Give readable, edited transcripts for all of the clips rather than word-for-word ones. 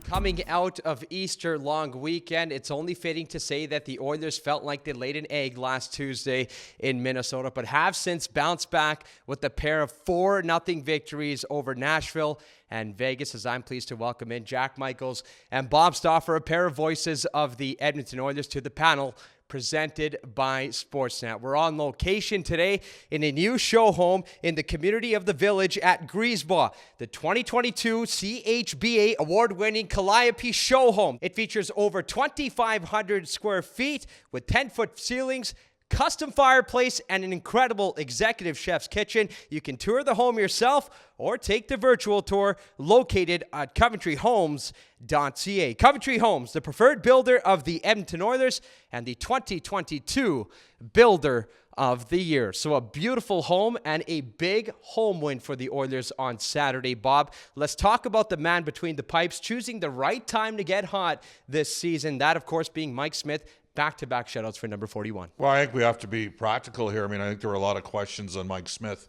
Coming out of Easter long weekend, it's only fitting to say that the Oilers felt like they laid an egg last Tuesday in Minnesota, but have since bounced back with a pair of 4-0 victories over Nashville and Vegas, as I'm pleased to welcome in Jack Michaels and Bob Stauffer, a pair of voices of the Edmonton Oilers, to the panel presented by Sportsnet. We're on location today in a new show home in the community of the Village at Griesbaugh, the 2022 CHBA award-winning Calliope show home. It features over 2,500 square feet with 10-foot ceilings, custom fireplace, and an incredible executive chef's kitchen. You can tour the home yourself or take the virtual tour located at coventryhomes.ca. Coventry Homes, the preferred builder of the Edmonton Oilers and the 2022 Builder of the Year. So a beautiful home and a big home win for the Oilers on Saturday. Bob, let's talk about the man between the pipes, choosing the right time to get hot this season. That, of course, being Mike Smith. Back-to-back shutouts for number 41. Well, I think we have to be practical here. I mean, I think there were a lot of questions on Mike Smith,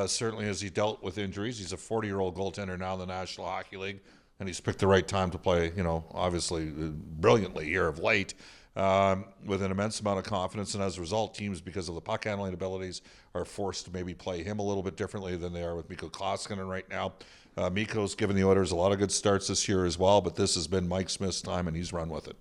certainly as he dealt with injuries. He's a 40-year-old goaltender now in the National Hockey League, and he's picked the right time to play, obviously brilliantly here of late, with an immense amount of confidence. And as a result, teams, because of the puck handling abilities, are forced to maybe play him a little bit differently than they are with Mikko Koskinen right now. Mikko's given the Oilers a lot of good starts this year as well, but this has been Mike Smith's time, and he's run with it.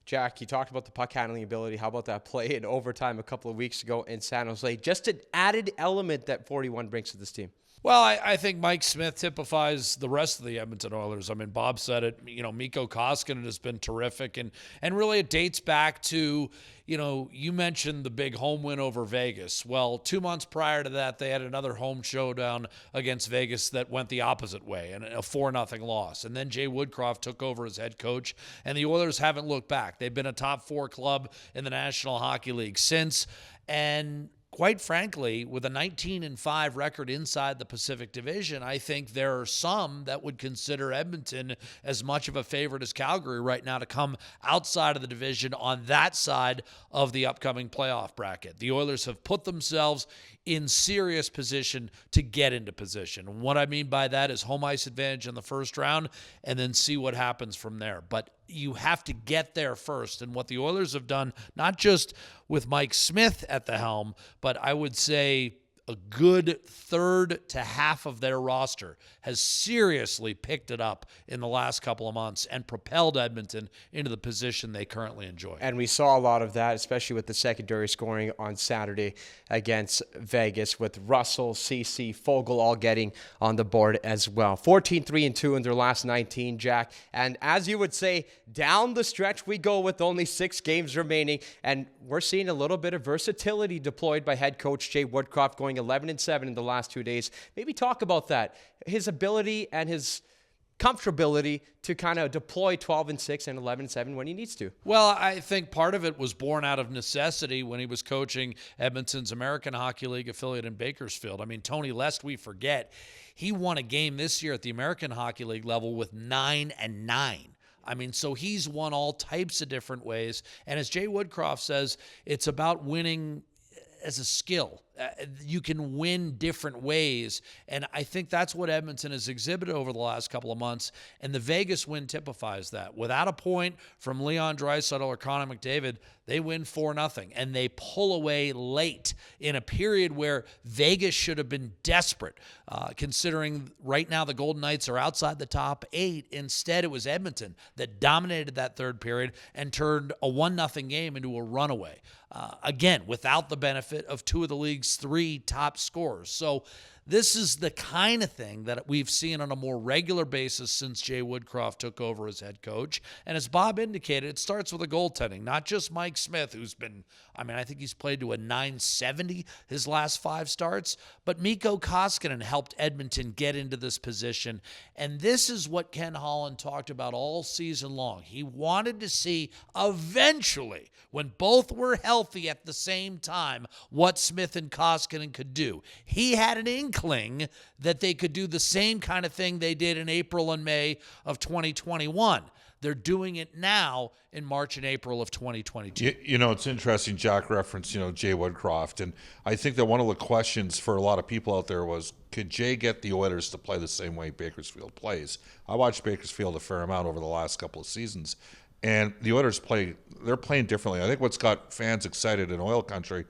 Jack, you talked about the puck handling ability. How about that play in overtime a couple of weeks ago in San Jose? Just an added element that 41 brings to this team. Well, I think Mike Smith typifies the rest of the Edmonton Oilers. I mean, Bob said it, Mikko Koskinen has been terrific. And really it dates back to, you mentioned the big home win over Vegas. Well, 2 months prior to that, they had another home showdown against Vegas that went the opposite way, and a 4-0 loss. And then Jay Woodcroft took over as head coach, and the Oilers haven't looked back. They've been a top 4 club in the National Hockey League since, and quite frankly, with a 19-5 record inside the Pacific Division, I think there are some that would consider Edmonton as much of a favorite as Calgary right now to come outside of the division on that side of the upcoming playoff bracket. The Oilers have put themselves in serious position to get into position. And what I mean by that is home ice advantage in the first round and then see what happens from there. But you have to get there first. And what the Oilers have done, not just with Mike Smith at the helm, but I would say a good third to half of their roster has seriously picked it up in the last couple of months and propelled Edmonton into the position they currently enjoy. And we saw a lot of that, especially with the secondary scoring on Saturday against Vegas, with Russell, CC, Fogle all getting on the board as well. 14-3-2 in their last 19, Jack. And as you would say, down the stretch we go with only 6 games remaining. And we're seeing a little bit of versatility deployed by head coach Jay Woodcroft, going 11-7 in the last 2 days. Maybe talk about that. His ability and his comfortability to kind of deploy 12-6 and 11-7 when he needs to. Well, I think part of it was born out of necessity when he was coaching Edmonton's American Hockey League affiliate in Bakersfield. I mean, Tony, lest we forget, he won a game this year at the American Hockey League level with 9-9. I mean, so he's won all types of different ways. And as Jay Woodcroft says, it's about winning as a skill. You can win different ways, and I think that's what Edmonton has exhibited over the last couple of months, and the Vegas win typifies that. Without a point from Leon Draisaitl or Connor McDavid, they win 4-0, and they pull away late in a period where Vegas should have been desperate, considering right now the Golden Knights are outside the top 8. Instead, it was Edmonton that dominated that third period and turned a 1-0 game into a runaway. Again, without the benefit of 2 of the league's 3 top scorers. So this is the kind of thing that we've seen on a more regular basis since Jay Woodcroft took over as head coach. And as Bob indicated, it starts with the goaltending, not just Mike Smith, who's been, I think he's played to a .970 his last 5 starts, but Mikko Koskinen helped Edmonton get into this position. And this is what Ken Holland talked about all season long. He wanted to see eventually, when both were healthy at the same time, what Smith and Koskinen could do. He had an inkling that they could do the same kind of thing they did in April and May of 2021. They're doing it now in March and April of 2022. You know, it's interesting, Jack referenced, Jay Woodcroft. And I think that one of the questions for a lot of people out there was, could Jay get the Oilers to play the same way Bakersfield plays? I watched Bakersfield a fair amount over the last couple of seasons. And the Oilers they're playing differently. I think what's got fans excited in oil country,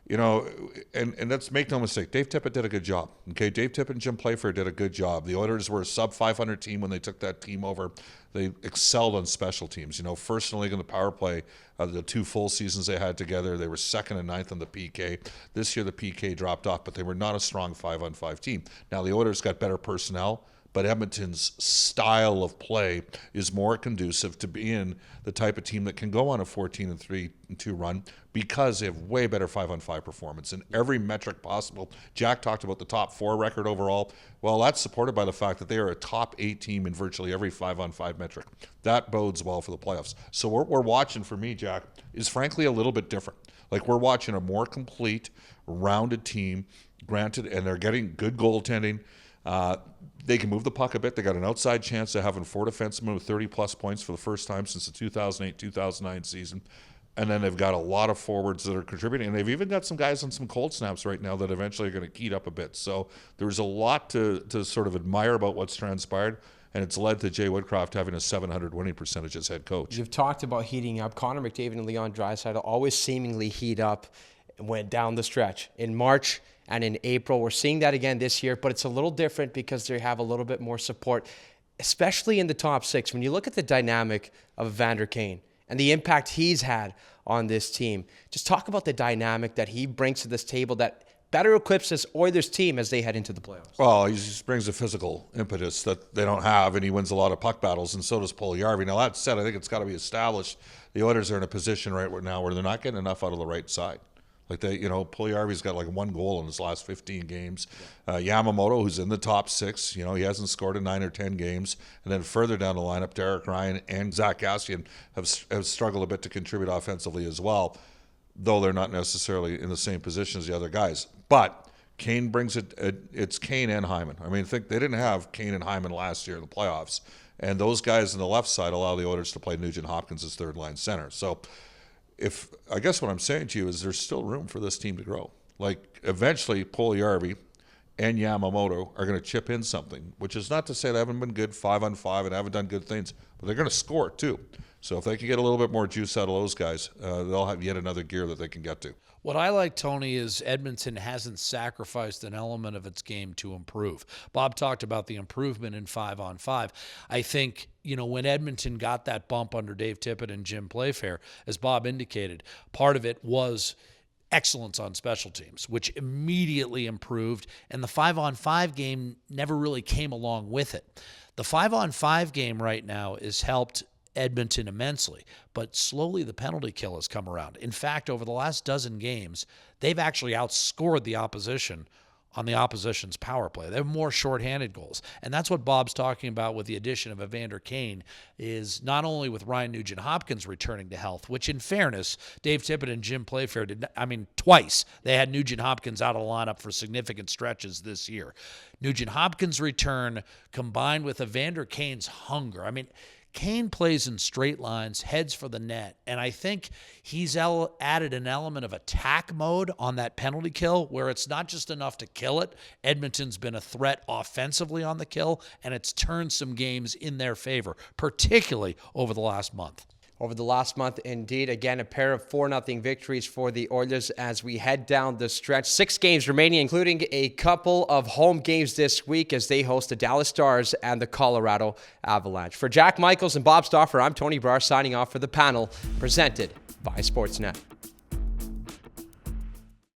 and let's make no mistake, Dave Tippett did a good job. Okay, Dave Tippett and Jim Playfair did a good job. The Oilers were a sub-500 team when they took that team over. They excelled on special teams. First in the league in the power play, the 2 full seasons they had together, they were 2nd and 9th on the PK. This year the PK dropped off, but they were not a strong 5-on-5 team. Now the Oilers got better personnel, but Edmonton's style of play is more conducive to being the type of team that can go on a 14-3-2 run because they have way better 5-on-5 performance in every metric possible. Jack talked about the top 4 record overall. Well, that's supported by the fact that they are a top 8 team in virtually every 5-on-5 metric. That bodes well for the playoffs. So what we're watching, for me, Jack, is frankly a little bit different. Like, we're watching a more complete, rounded team, granted, and they're getting good goaltending. They can move the puck a bit. They got an outside chance of having 4 defensemen with 30-plus points for the first time since the 2008-2009 season. And then they've got a lot of forwards that are contributing. And they've even got some guys on some cold snaps right now that eventually are going to heat up a bit. So there's a lot to sort of admire about what's transpired. And it's led to Jay Woodcroft having a .700 winning percentage as head coach. You've talked about heating up. Connor McDavid and Leon Draisaitl always seemingly heat up and went down the stretch. In March and in April, we're seeing that again this year, but it's a little different because they have a little bit more support, especially in the top 6. When you look at the dynamic of Evander Kane and the impact he's had on this team, just talk about the dynamic that he brings to this table that better equips this Oilers team as they head into the playoffs. Well, he just brings a physical impetus that they don't have, and he wins a lot of puck battles, and so does Puljujärvi. Now, that said, I think it's got to be established the Oilers are in a position right now where they're not getting enough out of the right side. Like Puljujärvi's got like 1 goal in his last 15 games. Yamamoto, who's in the top 6, he hasn't scored in 9 or 10 games. And then further down the lineup, Derek Ryan and Zach Kassian have struggled a bit to contribute offensively as well, though they're not necessarily in the same position as the other guys. But Kane brings it. It's Kane and Hyman. I mean, they didn't have Kane and Hyman last year in the playoffs, and those guys on the left side allow the Oilers to play Nugent Hopkins as third-line center. So, I guess what I'm saying to you is there's still room for this team to grow. Like, eventually, Puljujärvi and Yamamoto are going to chip in something, which is not to say they haven't been good 5-on-5 and haven't done good things, but they're going to score too. So if they can get a little bit more juice out of those guys, they'll have yet another gear that they can get to. What I like, Tony, is Edmonton hasn't sacrificed an element of its game to improve. Bob talked about the improvement in 5-on-5. I think, when Edmonton got that bump under Dave Tippett and Jim Playfair, as Bob indicated, part of it was excellence on special teams, which immediately improved, and the 5-on-5 game never really came along with it. The 5-on-5 game right now is helped Edmonton immensely, but slowly the penalty kill has come around. In fact, over the last dozen games, they've actually outscored the opposition on the opposition's power play. They have more shorthanded goals. And that's what Bob's talking about with the addition of Evander Kane, is not only with Ryan Nugent-Hopkins returning to health, which in fairness, Dave Tippett and Jim Playfair twice they had Nugent-Hopkins out of the lineup for significant stretches this year. Nugent-Hopkins' return combined with Evander Kane's hunger. Kane plays in straight lines, heads for the net, and I think he's added an element of attack mode on that penalty kill where it's not just enough to kill it. Edmonton's been a threat offensively on the kill, and it's turned some games in their favor, particularly over the last month. Over the last month, indeed, again, a pair of 4-0 victories for the Oilers as we head down the stretch. 6 games remaining, including a couple of home games this week as they host the Dallas Stars and the Colorado Avalanche. For Jack Michaels and Bob Stauffer, I'm Tony Brar signing off for the panel presented by Sportsnet.